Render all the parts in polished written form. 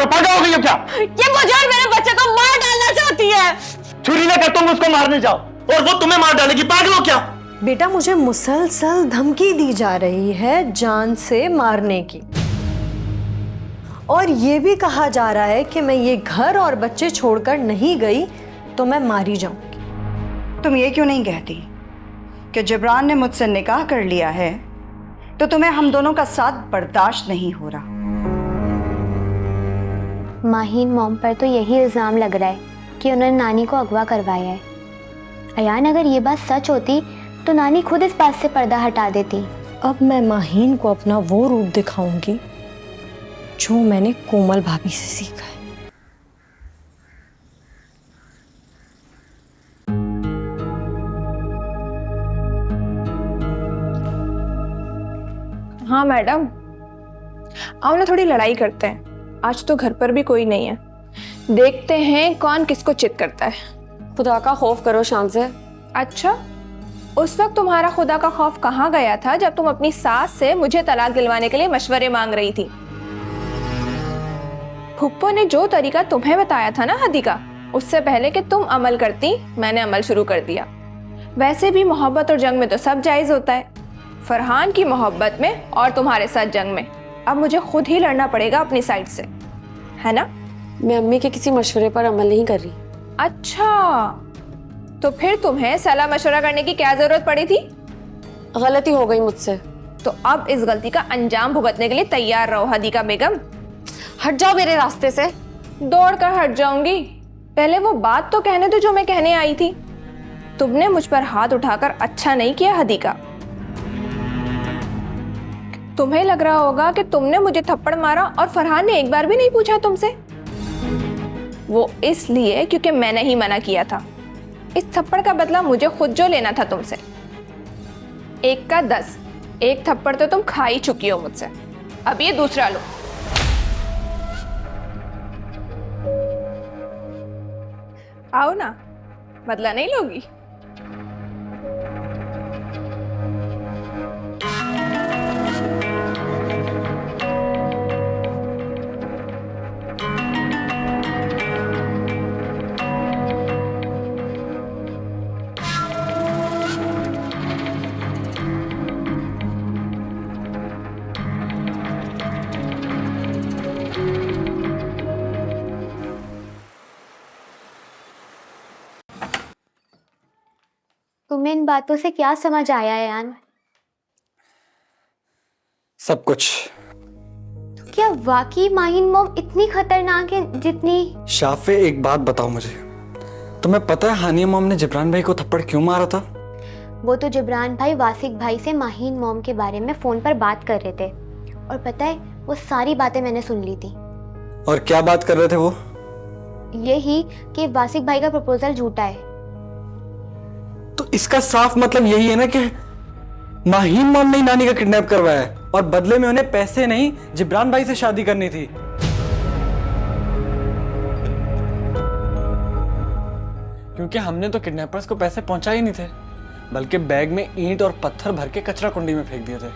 करो, पागल हो गई हो क्या? ये बुजुर्ग मेरे बच्चे को मार डालना चाहती है। छुरी लेकर तुम उसको मारने जाओ और वो तुम्हें मार डालेगी, पागल हो क्या? बेटा मुझे मुसलसल धमकी दी जा रही है जान से मारने की, और ये भी कहा जा रहा है कि मैं ये घर और बच्चे छोड़कर नहीं गई तो मैं मारी जाऊंगी। तुम ये क्यों नहीं कहती कि जिब्रान ने मुझसे निकाह कर लिया है तो तुम्हें हम दोनों का साथ बर्दाश्त नहीं हो रहा? माहीन मॉम पर तो यही इल्ज़ाम लग रहा है कि उन्होंने नानी को अगवा करवाया है। अयान, अगर ये बात सच होती तो नानी खुद इस बात से पर्दा हटा देती। अब मैं माहीन को अपना वो रूप दिखाऊंगी जो मैंने कोमल भाभी से सीखा है। हाँ मैडम, आओ ना थोड़ी लड़ाई करते हैं। आज तो घर पर भी कोई नहीं है, देखते हैं कौन किसको चित करता है। खुदा का खौफ करो शाम से। अच्छा, उस वक्त तुम्हारा खुदा का खौफ कहाँ गया था जब तुम अपनी सास से मुझे तलाक दिलवाने के लिए मशवरे मांग रही थी? फुप्पो ने जो तरीका तुम्हें बताया था ना हदीका, उससे पहले कि तुम अमल करती मैंने अमल शुरू कर दिया। वैसे भी मोहब्बत और जंग में तो सब जायज होता है, फरहान की मोहब्बत में और तुम्हारे साथ जंग में अब मुझे खुद ही लड़ना पड़ेगा अपनी साइड से, है ना? मैं अम्मी के किसी मशवरे पर अमल नहीं कर रही। अच्छा, तो फिर तुम्हें सलाह मशवरा करने की क्या जरूरत पड़ी थी? गलती हो गई मुझसे। तो अब इस गलती का अंजाम भुगतने के लिए तैयार रहो हदीका बेगम। हट जाओ मेरे रास्ते से। दौड़ कर हट जाऊंगी? पहले वो बात तो कहने दो जो मैं कहने आई थी। तुमने मुझ पर हाथ उठाकर अच्छा नहीं किया हदीका। तुम्हें लग रहा होगा कि तुमने मुझे थप्पड़ मारा और फरहान ने एक बार भी नहीं पूछा तुमसे। वो इसलिए क्योंकि मैंने ही मना किया था। इस थप्पड़ का बदला मुझे खुद जो लेना था तुमसे। 1 का 10, एक थप्पड़ तो तुम खा ही चुकी हो मुझसे, अब ये दूसरा लो। आओ ना, बदला नहीं लोगी? तुम्हें इन बातों से क्या समझ आया अयान? सब कुछ। तो क्या वाकई माहीन मॉम इतनी खतरनाक है जितनी? शाफे, एक बात बताओ मुझे, तुम्हें पता है हानिया मॉम ने जिब्रान भाई को थप्पड़ क्यों मारा था? वो तो जिब्रान भाई वासिक भाई से माहीन मॉम के बारे में फोन पर बात कर रहे थे, और पता है वो सारी बातें मैंने सुन ली थी। और क्या बात कर रहे थे वो? यही कि वासिक भाई का प्रपोजल झूठा है। तो इसका साफ मतलब यही है ना कि माहीन मॉम ने नानी का किडनैप करवाया है और बदले में उन्हें पैसे नहीं जिब्रान भाई से शादी करनी थी। क्योंकि हमने तो किडनैपर्स को पैसे पहुंचाए ही नहीं थे, बल्कि बैग में ईंट और पत्थर भर के कचरा कुंडी में फेंक दिए थे।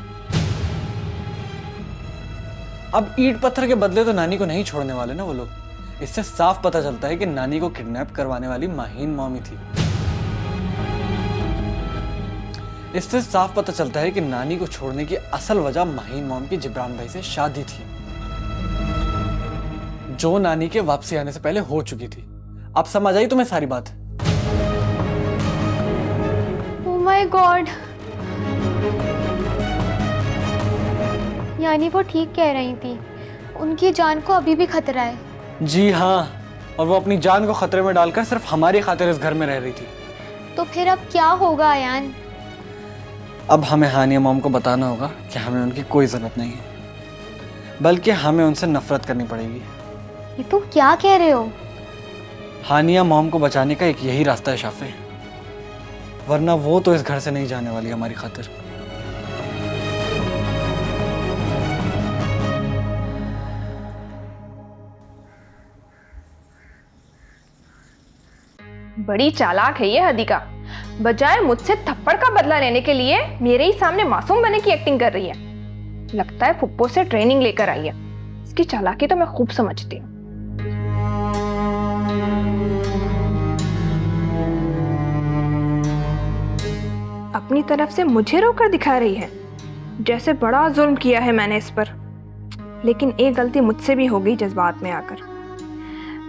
अब ईंट पत्थर के बदले तो नानी को नहीं छोड़ने वाले ना वो लोग। इससे साफ पता चलता है कि नानी को किडनैप करवाने वाली माहीन मॉम ही थी। इससे साफ पता चलता है कि नानी को छोड़ने की असल वजह माहीन मॉम की जिब्रान भाई से शादी थी, जो नानी के वापसी आने से पहले हो चुकी थी। अब समझ आई तुम्हें सारी बात? ओह माय गॉड, यानी वो ठीक कह रही थी, उनकी जान को अभी भी खतरा है। जी हाँ, और वो अपनी जान को खतरे में डालकर सिर्फ हमारी खातिर इस घर में रह रही थी। तो फिर अब क्या होगा अयान? अब हमें हानिया मॉम को बताना होगा कि हमें उनकी कोई जरूरत नहीं है, बल्कि हमें उनसे नफरत करनी पड़ेगी। ये तुम क्या कह रहे हो? हानिया मॉम को बचाने का एक यही रास्ता है शाफे, वरना वो तो इस घर से नहीं जाने वाली हमारी खातिर। बड़ी चालाक है ये हदीका, बजाय मुझसे थप्पड़ का बदला लेने के लिए मेरे ही सामने मासूम बने की एक्टिंग कर रही है। लगता है फुप्पो से ट्रेनिंग लेकर आई है। इसकी चालाकी तो मैं खूब समझती हूँ। अपनी तरफ से मुझे रोक कर दिखा रही है, जैसे बड़ा जुल्म किया है मैंने इस पर। लेकिन एक गलती मुझसे भी हो गई जज्बात में आकर।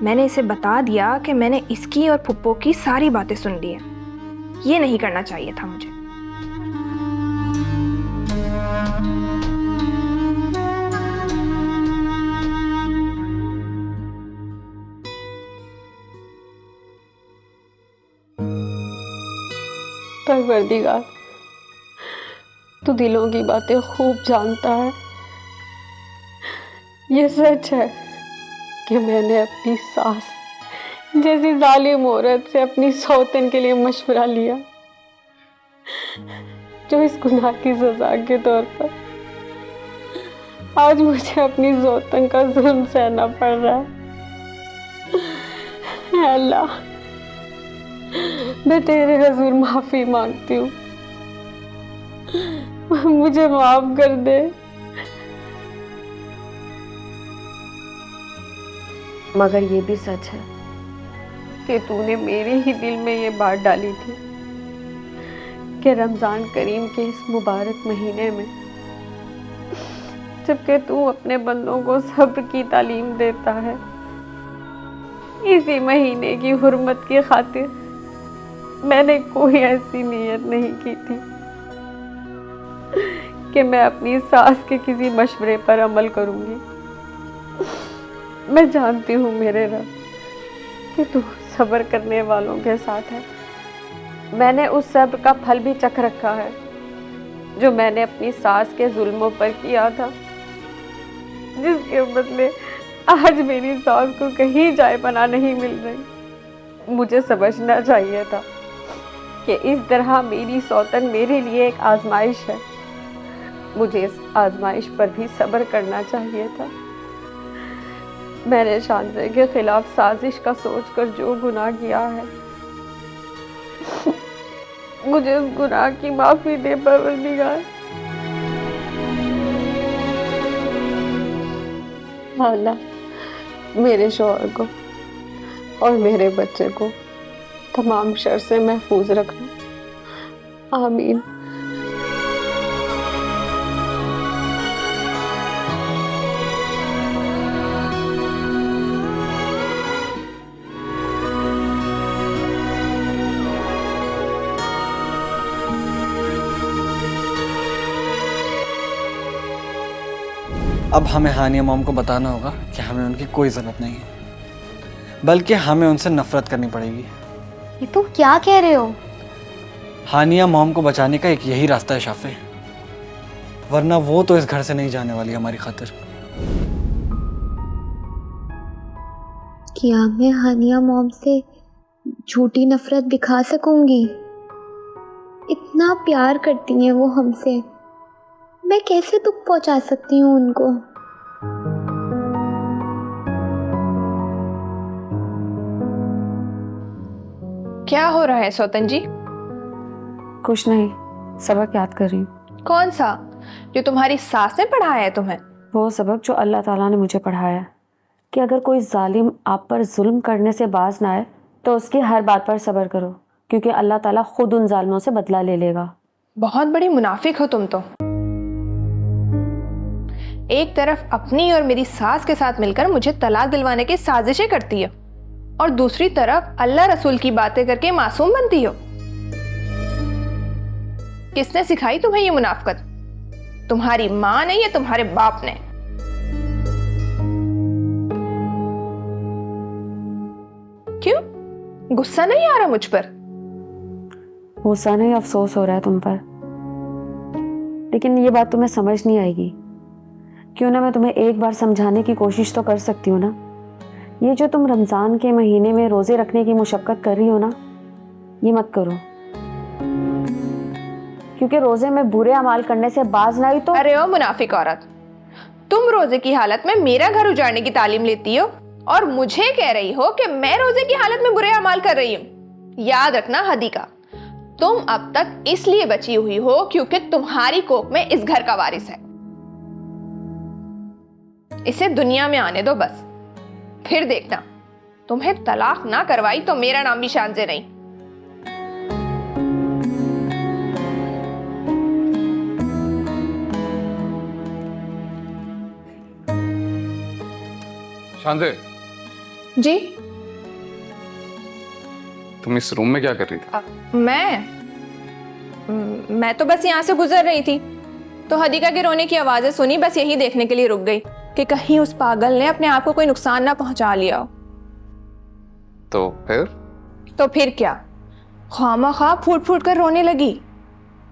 मैंने इसे बता दिया कि मैंने इसकी और फुप्पो की सारी बातें सुन ली हैं। ये नहीं करना चाहिए था मुझे। परवरदिगार, तू दिलों की बातें खूब जानता है। ये सच है कि मैंने अपनी सास जैसी जालिम औरत से अपनी सौतन के लिए मशवरा लिया, जो इस गुनाह की सजा के तौर पर आज मुझे अपनी सौतन का जुल्म सहना पड़ रहा है। अल्लाह, मैं तेरे हजूर माफी मांगती हूँ, मुझे माफ कर दे। मगर ये भी सच है कि तूने मेरे ही दिल में ये बात डाली थी कि रमज़ान करीम के इस मुबारक महीने में, जबकि तू अपने बंदों को सब्र की तालीम देता है, इसी महीने की हुर्मत की खातिर मैंने कोई ऐसी नीयत नहीं की थी कि मैं अपनी सास के किसी मशवरे पर अमल करूंगी। मैं जानती हूँ मेरे रब कि तू सब्र करने वालों के साथ है। मैंने उस सब्र का फल भी चख रखा है जो मैंने अपनी सास के जुल्मों पर किया था, जिसके बदले आज मेरी सास को कहीं जाए पनाह नहीं मिल रही। मुझे समझना चाहिए था कि इस तरह मेरी सौतन मेरे लिए एक आजमाइश है। मुझे इस आजमाइश पर भी सब्र करना चाहिए था। मैंने शानज़े के खिलाफ साजिश का सोचकर जो गुनाह किया है, मुझे उस गुनाह की माफी दे परवरदिगार। अल्लाह, मेरे शौहर को और मेरे बच्चे को तमाम शर से महफूज रखना। आमीन। अब हमें हानिया मॉम को बताना होगा कि हमें उनकी कोई ज़रूरत नहीं है, बल्कि हमें उनसे नफरत करनी पड़ेगी। ये तुम क्या कह रहे हो? हानिया मॉम को बचाने का एक यही रास्ता है शाफे, वरना वो तो इस घर से नहीं जाने वाली हमारी खातिर। क्या मैं हानिया मॉम से झूठी नफरत दिखा सकूंगी? इतना प्यार करती हैं वो हमसे, मैं कैसे दुख पहुंचा सकती हूँ उनको? क्या हो रहा है सौतन जी? कुछ नहीं, सबक याद कर रही हूँ। कौन सा? जो तुम्हारी सास ने पढ़ाया है तुम्हें? वो सबक जो अल्लाह ताला ने मुझे पढ़ाया कि अगर कोई जालिम आप पर जुल्म करने से बाज ना आए तो उसकी हर बात पर सब्र करो, क्योंकि अल्लाह ताला खुद उन जालिमों से बदला ले लेगा। बहुत बड़ी मुनाफिक हो तुम तो। एक तरफ अपनी और मेरी सास के साथ मिलकर मुझे तलाक दिलवाने की साजिशें करती हो, और दूसरी तरफ अल्लाह रसूल की बातें करके मासूम बनती हो। किसने सिखाई तुम्हें ये मुनाफिकत? तुम्हारी माँ ने या तुम्हारे बाप ने? क्यों गुस्सा नहीं आ रहा मुझ पर? गुस्सा नहीं, अफसोस हो रहा है तुम पर, लेकिन ये बात तुम्हें समझ नहीं आएगी। क्यों ना मैं तुम्हें एक बार समझाने की कोशिश तो कर सकती हूँ ना। ये जो तुम रमज़ान के महीने में रोज़े रखने की मुशक्क़त कर रही हो ना, ये मत करो, क्योंकि रोज़े में बुरे अमाल करने से बाज ना आई तो। अरे ओ मुनाफिक औरत, तुम रोजे की हालत में मेरा घर उजाड़ने की तालीम लेती हो और मुझे कह रही हो कि मैं रोजे की हालत में बुरे अमाल कर रही हूँ। याद रखना हदीका, तुम अब तक इसलिए बची हुई हो क्योंकि तुम्हारी कोख में इस घर का वारिस है। इसे दुनिया में आने दो बस, फिर देखना तुम्हें तलाक ना करवाई तो मेरा नाम भी शानज़े नहीं। शांति, जी तुम इस रूम में क्या कर रही थी? मैं तो बस यहाँ से गुजर रही थी तो हदीका के रोने की आवाजें सुनी, बस यही देखने के लिए रुक गई कि कहीं उस पागल ने अपने आप को कोई नुकसान ना पहुंचा लिया हो। तो फिर क्या, ख्वामा फूट फूट कर रोने लगी।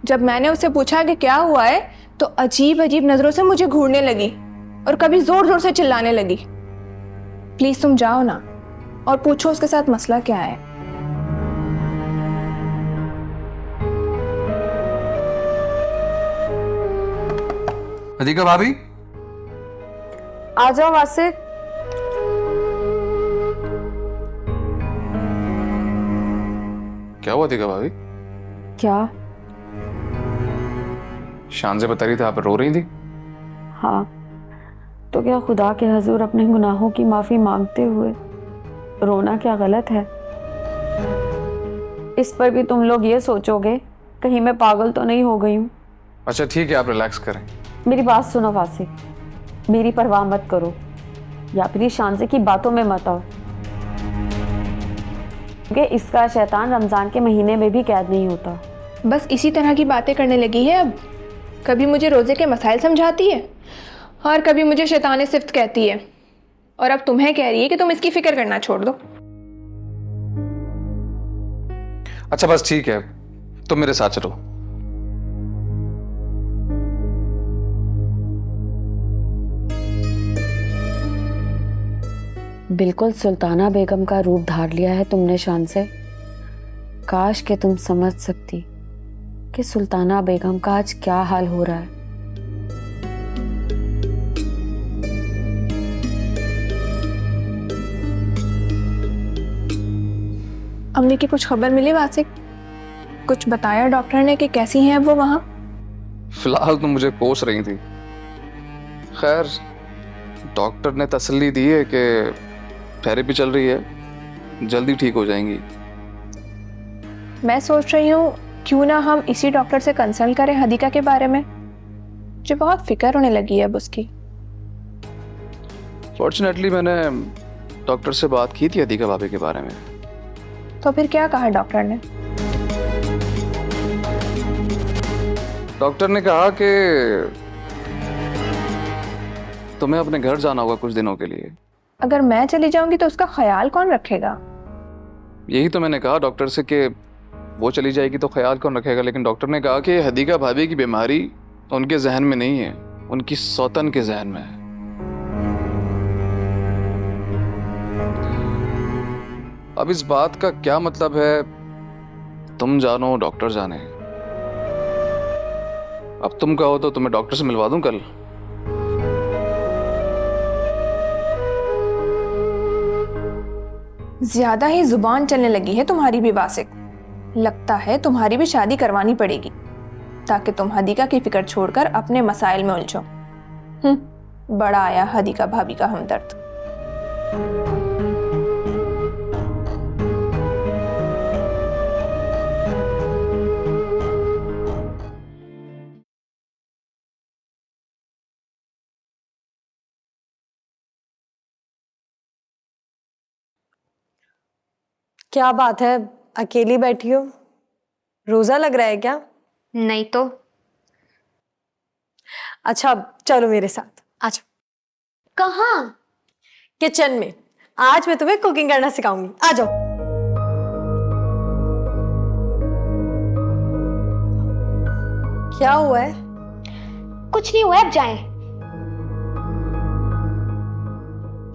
जब मैंने उससे पूछा कि क्या हुआ है तो अजीब अजीब नजरों से मुझे घूरने लगी और कभी जोर जोर से चिल्लाने लगी। प्लीज तुम जाओ ना और पूछो उसके साथ मसला क्या है। हदीका भाभी, आ जाओ वासिक। क्या हुआ हदीका भाभी? क्या? शान से बता रही थी आप रो रही थी। हाँ, तो क्या खुदा के हजूर अपने गुनाहों की माफी मांगते हुए रोना क्या गलत है? इस पर भी तुम लोग ये सोचोगे कहीं मैं पागल तो नहीं हो गई हूँ। अच्छा ठीक है, आप रिलैक्स करें। मेरी बात सुनो वासिक, मेरी परवाह मत करो या फिर शांजे की बातों में मत आओ, क्योंकि इसका शैतान रमजान के महीने में भी कैद नहीं होता। बस इसी तरह की बातें करने लगी है अब। कभी मुझे रोजे के मसाइल समझाती है और कभी मुझे शैतान सिफ्त कहती है, और अब तुम्हें कह रही है कि तुम इसकी फिक्र करना छोड़ दो। अच्छा बस ठीक है, तुम मेरे साथ चलो। बिल्कुल सुल्ताना बेगम का रूप धार लिया है तुमने शान से। काश कि तुम समझ सकती कि सुल्ताना बेगम का आज क्या हाल हो रहा है। अम्मी की कुछ खबर मिली वासिक? कुछ बताया डॉक्टर ने कि कैसी हैं वो वहां? फिलहाल तो मुझे कोस रही थी। खैर डॉक्टर ने तसल्ली दी है कि थेरेपी चल रही है, जल्दी ठीक हो जाएंगी। मैं सोच रही हूँ क्यों ना हम इसी डॉक्टर से कंसल्ट करें हदीका के बारे में। मुझे बहुत फिक्र होने लगी है अब उसकी। फॉर्चुनेटली मैंने डॉक्टर से बात की थी हदीका भाभी के बारे में। तो फिर क्या कहा डॉक्टर ने? डॉक्टर ने कहा कि तुम्हें अपने घर जाना होगा कुछ दिनों के लिए। अगर मैं चली जाऊंगी तो उसका ख्याल कौन रखेगा? यही तो मैंने कहा डॉक्टर से कि वो चली जाएगी तो ख्याल कौन रखेगा, लेकिन डॉक्टर ने कहा कि हदीका भाभी की बीमारी उनके जहन में नहीं है, उनकी सौतन के जहन में है। अब इस बात का क्या मतलब है तुम जानो डॉक्टर जाने। अब तुम कहो तो तुम्हें डॉक्टर से मिलवा दूं कल। ज्यादा ही जुबान चलने लगी है तुम्हारी भी वासिक। लगता है तुम्हारी भी शादी करवानी पड़ेगी ताकि तुम हदीका की फिक्र छोड़कर अपने मसाइल में उलझो। बड़ा आया हदीका भाभी का हमदर्द। क्या बात है, अकेली बैठी हो? रोजा लग रहा है क्या? नहीं तो। अच्छा चलो मेरे साथ, आ जाओ। कहाँ? किचन में। आज मैं तुम्हें कुकिंग करना सिखाऊंगी, आ जाओ। क्या हुआ है? कुछ नहीं हुआ, अब जाएं।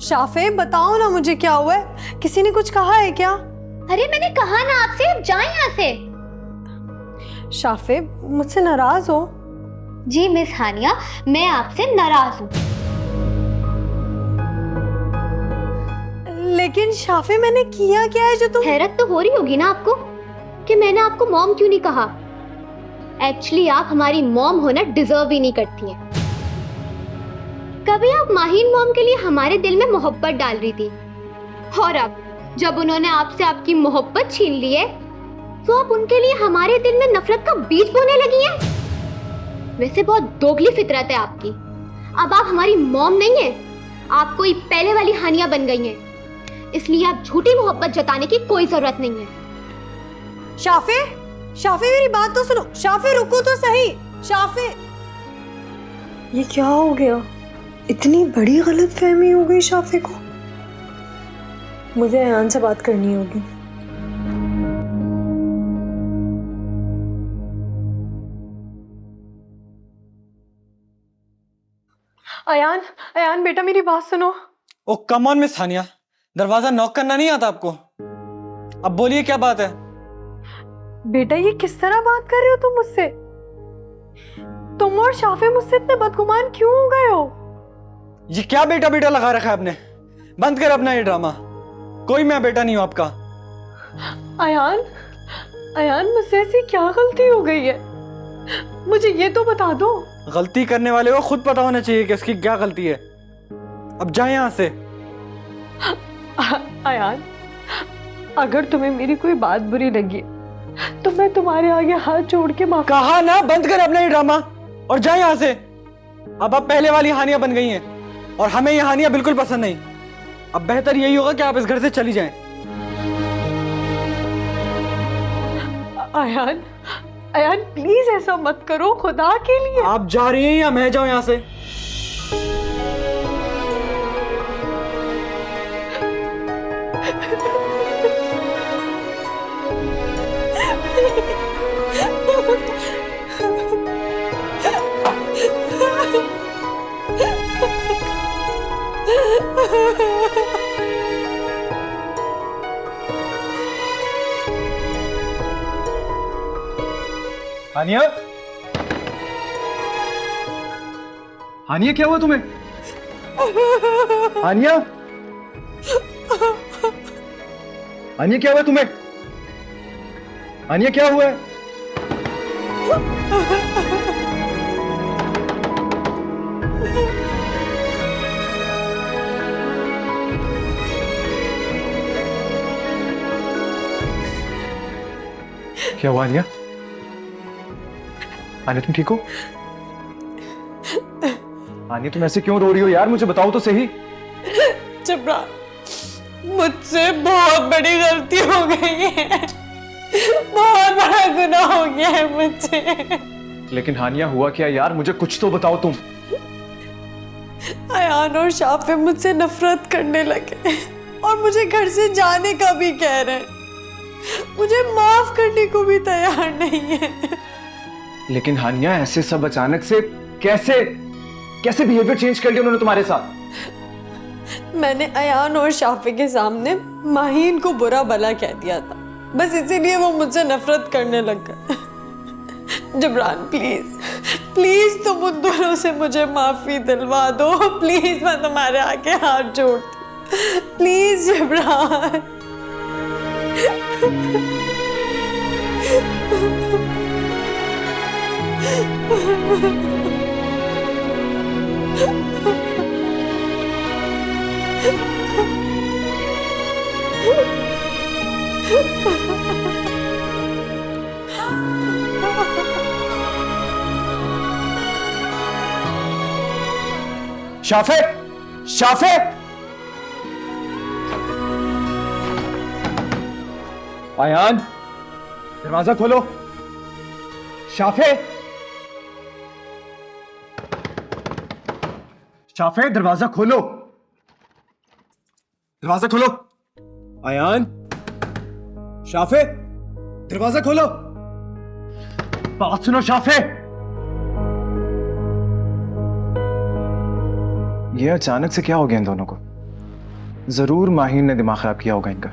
शाफे बताओ ना मुझे क्या हुआ है, किसी ने कुछ कहा है क्या? अरे मैंने कहा ना आपसे, अब जाएं यहाँ से। शाफे मुझसे नाराज हो? जी मिस हानिया, मैं आपसे नाराज हूँ। लेकिन शाफे मैंने किया क्या है जो तुम? हैरत तो हो रही होगी ना आपको कि मैंने आपको मॉम क्यों नहीं कहा। एक्चुअली आप हमारी मॉम होना डिजर्व ही नहीं करती हैं। कभी आप माहीन मॉम के लिए हमारे दिल में मोहब्बत डाल रही थी, और अब जब उन्होंने आपसे आपकी मोहब्बत छीन ली है तो आप उनके लिए हमारे दिल में नफरत का बीज बोने लगी हैं। वैसे बहुत दोगली फितरत है आपकी। अब आप हमारी मॉम नहीं है, आप कोई पहले वाली हानिया बन गई हैं, इसलिए आप झूठी मोहब्बत जताने की कोई जरूरत नहीं है। शाफे, शाफे मेरी बात तो सुनो। शाफे रुको तो सही। शाफे, ये क्या हो गया? इतनी बड़ी गलतफहमी हो गई शाफे को। मुझे अयान से बात करनी होगी। अयान, अयान बेटा मेरी बात सुनो। ओ कम ऑन मिस हानिया, दरवाजा नॉक करना नहीं आता आपको? अब बोलिए क्या बात है? बेटा ये किस तरह बात कर रहे हो तुम मुझसे? तुम और शाफे मुझसे इतने बदगुमान क्यों हो गए हो? ये क्या बेटा बेटा लगा रखा है आपने? बंद कर अपना ये ड्रामा। कोई मैं बेटा नहीं हूं आपका। अयान, अयान मुझसे ऐसी क्या गलती हो गई है? मुझे ये तो बता दो। गलती करने वाले को खुद पता होना चाहिए कि उसकी क्या गलती है। अब जाए यहां से। अयान, अगर तुम्हें मेरी कोई बात बुरी लगी तो मैं तुम्हारे आगे हाथ जोड़ के माफ। कहा ना बंद कर अपना ये ड्रामा और जाए यहां से। अब आप पहले वाली हानिया बन गई हैं और हमें ये हानिया बिल्कुल पसंद नहीं। अब बेहतर यही होगा कि आप इस घर से चली जाएं। अयान, अयान प्लीज ऐसा मत करो खुदा के लिए। आप जा रही हैं या मैं जाऊं यहां से? हानिया, हानिया क्या हुआ तुम्हें? हानिया, हानिया क्या हुआ तुम्हें? हानिया क्या हुआ है? क्या हुआ हानिया? हानिया तुम ठीक हो? हानिया तुम ऐसे क्यों रो रही हो यार? मुझे बताओ तो सही। जबरान, मुझसे बहुत बड़ी गलती हो गई है। बहुत बड़ा गुनाह हो गया है मुझसे। लेकिन हानिया हुआ क्या यार? मुझे कुछ तो बताओ तुम। अयान और शाफे मुझसे नफरत करने लगे और मुझे घर से जाने का भी कह रहे हैं। मुझे माफ करने को भी तैयार नहीं है। लेकिन हानिया ऐसे सब अचानक से कैसे कैसे बिहेवियर चेंज कर लिया उन्होंने तुम्हारे साथ? मैंने अयान और शाफे के सामने माहीन को बुरा भला कह दिया था, बस इसीलिए वो मुझसे नफरत करने लग गए। जबरान प्लीज, प्लीज तुम उन दोनों से मुझे माफी दिलवा दो। प्लीज मैं तुम्हारे आगे हाथ जोड़ती हूँ। प्लीज जबरान। शाफे, शाफे, अयान दरवाजा खोलो। शाफे, शाफे दरवाजा खोलो। दरवाजा खोलो। अयान, शाफे दरवाजा खोलो। बात सुनो शाफे। ये अचानक से क्या हो गया इन दोनों को? जरूर माहीन ने दिमाग खराब किया होगा इनका।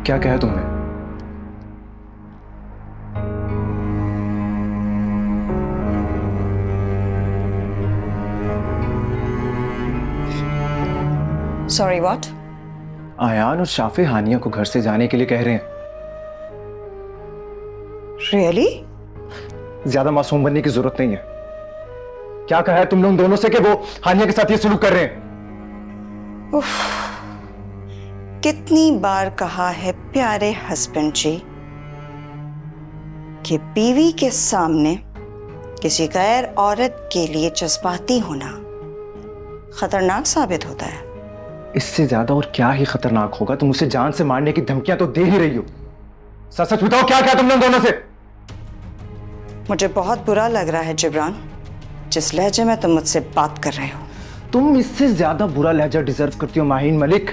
क्या कहा तुमने? Sorry what? आयान और शाफे हानिया को घर से जाने के लिए कह रहे हैं। रियली? ज्यादा मासूम बनने की जरूरत नहीं है। क्या कहा है तुमने उन दोनों से कि वो हानिया के साथ ये सलूक कर रहे हैं? उफ, कितनी बार कहा है प्यारे हस्बैंड जी कि बीवी के सामने किसी गैर औरत के लिए जज्बाती होना खतरनाक साबित होता है। इससे ज्यादा और क्या ही खतरनाक होगा? तुम उसे जान से मारने की धमकियां तो दे ही रही हो। सच सच बताओ, क्या क्या तुमने उन दोनों से? मुझे बहुत बुरा लग रहा है जिब्रान, जिस लहजे में तुम मुझसे बात कर रहे हो। तुम इससे ज्यादा बुरा लहजा डिजर्व करती हो माहीन मलिक।